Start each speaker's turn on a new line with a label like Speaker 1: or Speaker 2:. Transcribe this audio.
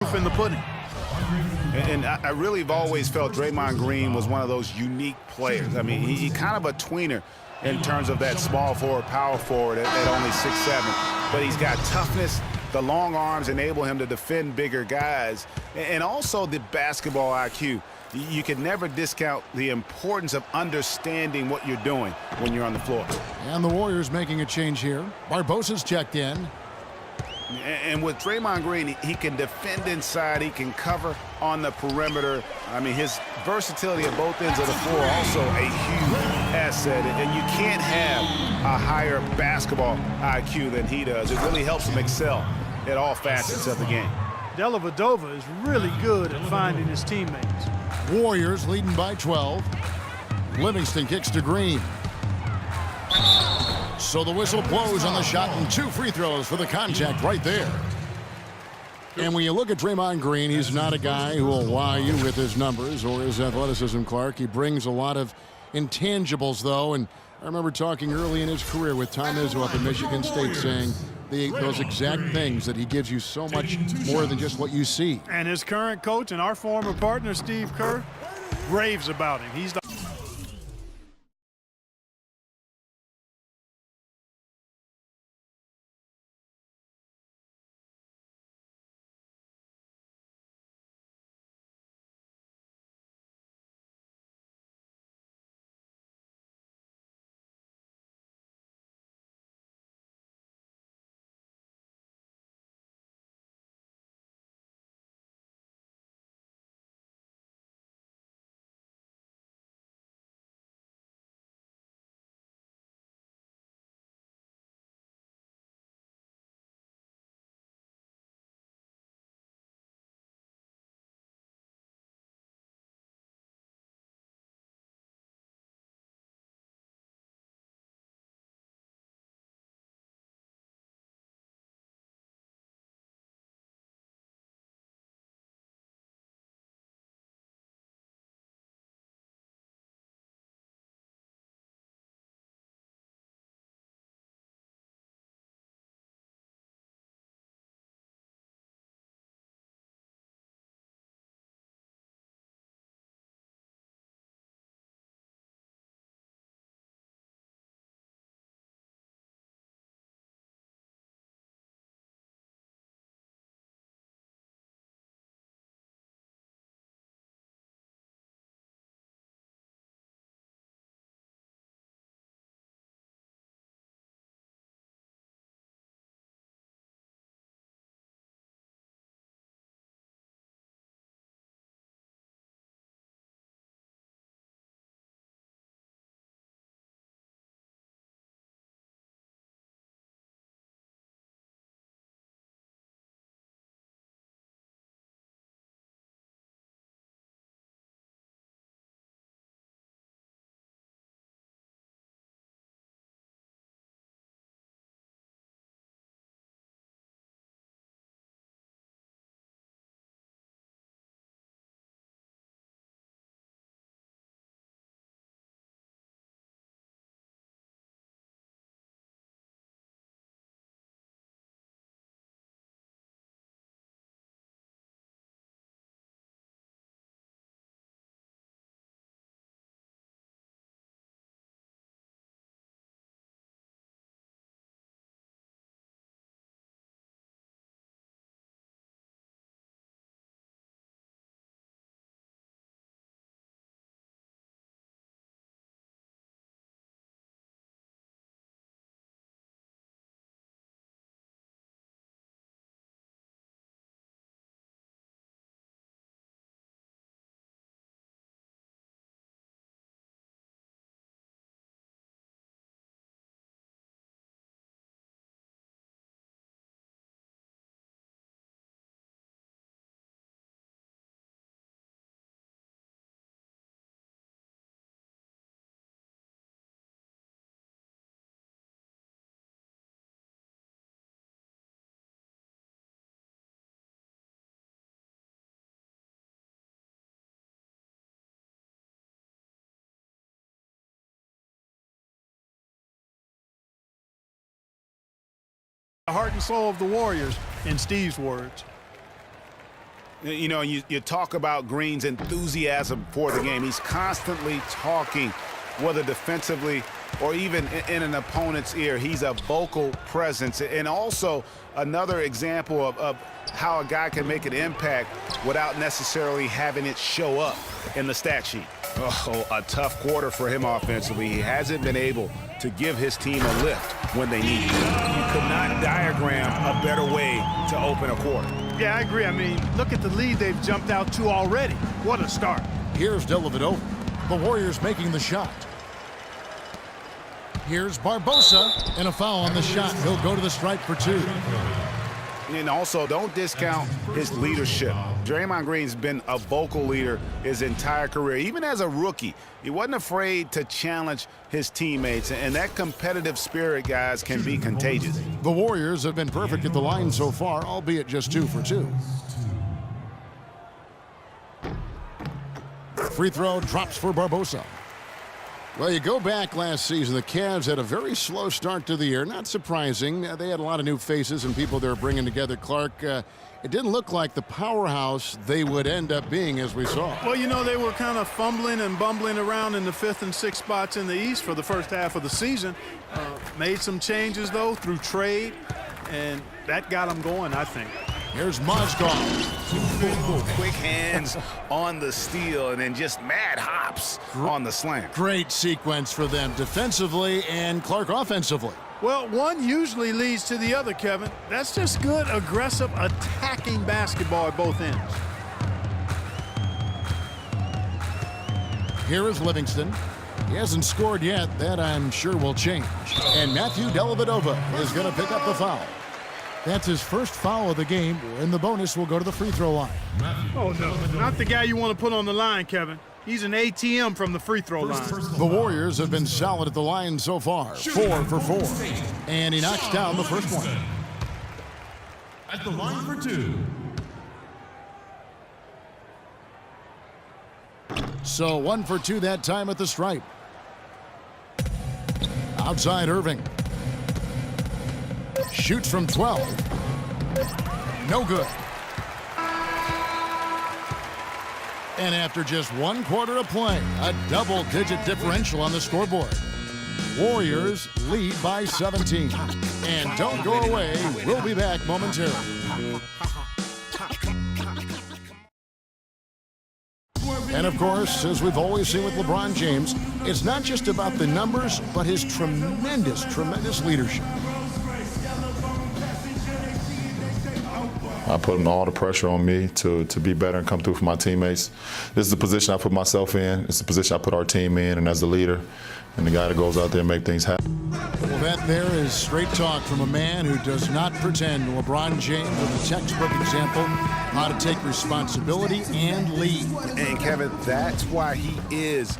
Speaker 1: proof in the pudding.
Speaker 2: And I really have always felt Draymond Green was one of those unique players. I mean, he kind of a tweener in terms of that small forward, power forward at only 6'7". But he's got toughness. The long arms enable him to defend bigger guys. And also the basketball IQ. You can never discount the importance of understanding what you're doing when you're on the floor.
Speaker 3: And the Warriors making a change here. Barbosa's checked in.
Speaker 2: And with Draymond Green, he can defend inside. He can cover on the perimeter. I mean, his versatility at both ends of the floor also a huge asset. And you can't have a higher basketball IQ than he does. It really helps him excel at all facets of the game.
Speaker 1: Dellavedova is really good at finding his teammates.
Speaker 3: Warriors leading by 12. Livingston kicks to Green. So the whistle blows on the shot and 2 free throws for the contact right there. And when you look at Draymond Green, he's not a guy who will wow you with his numbers or his athleticism, Clark. He brings a lot of intangibles, though. And I remember talking early in his career with Tom Izzo up at Michigan State saying those exact things, that he gives you so much more than just what you see.
Speaker 1: And his current coach and our former partner, Steve Kerr, raves about him. He's the heart and soul of the Warriors, in Steve's words.
Speaker 2: You know, you talk about Green's enthusiasm for the game. He's constantly talking, whether defensively or even in an opponent's ear. He's a vocal presence. And also another example of how a guy can make an impact without necessarily having it show up in the stat sheet. Oh, a tough quarter for him offensively. He hasn't been able to give his team a lift when they need it. You could not diagram a better way to open a quarter.
Speaker 1: Yeah, I agree. I mean, look at the lead they've jumped out to already. What a start.
Speaker 3: Here's Dellavedova. The Warriors making the shot. Here's Barbosa, and a foul on the shot. He'll go to the stripe for 2.
Speaker 2: And also, don't discount his leadership. Draymond Green's been a vocal leader his entire career. Even as a rookie, he wasn't afraid to challenge his teammates. And that competitive spirit, guys, can be contagious.
Speaker 3: The Warriors have been perfect at the line so far, albeit just 2 for 2. Free throw drops for Barbosa. Well, you go back last season, the Cavs had a very slow start to the year. Not surprising. They had a lot of new faces and people they were bringing together. Clark, it didn't look like the powerhouse they would end up being, as we saw.
Speaker 1: Well, you know, they were kind of fumbling and bumbling around in the 5th and 6th spots in the East for the first half of the season. Made some changes, though, through trade, and that got them going, I think.
Speaker 3: Here's Mozgov.
Speaker 2: Quick hands on the steal and then just mad hops on the slam.
Speaker 3: Great sequence for them defensively and Clark offensively.
Speaker 1: Well, one usually leads to the other, Kevin. That's just good, aggressive, attacking basketball at both ends.
Speaker 3: Here is Livingston. He hasn't scored yet. That, I'm sure, will change. And Matthew Dellavedova is going to pick up the foul. That's his first foul of the game, and the bonus will go to the free throw line.
Speaker 1: Oh, no, not the guy you want to put on the line, Kevin. He's an ATM from the free throw line.
Speaker 3: The Warriors have been solid at the line so far, 4 for 4. And he knocks down the first one.
Speaker 4: At the line for 2.
Speaker 3: So 1 for 2 that time at the stripe. Outside Irving. Shoots from 12. No good. And after just 1 quarter of play, a double-digit differential on the scoreboard. Warriors lead by 17. And don't go away. We'll be back momentarily. And of course, as we've always seen with LeBron James, it's not just about the numbers, but his tremendous, tremendous leadership.
Speaker 5: I put all the pressure on me to be better and come through for my teammates. This is the position I put myself in. It's the position I put our team in, and as the leader and the guy that goes out there and make things happen.
Speaker 3: Well, that there is straight talk from a man who does not pretend. LeBron James is a textbook example how to take responsibility and lead.
Speaker 2: And Kevin, that's why he is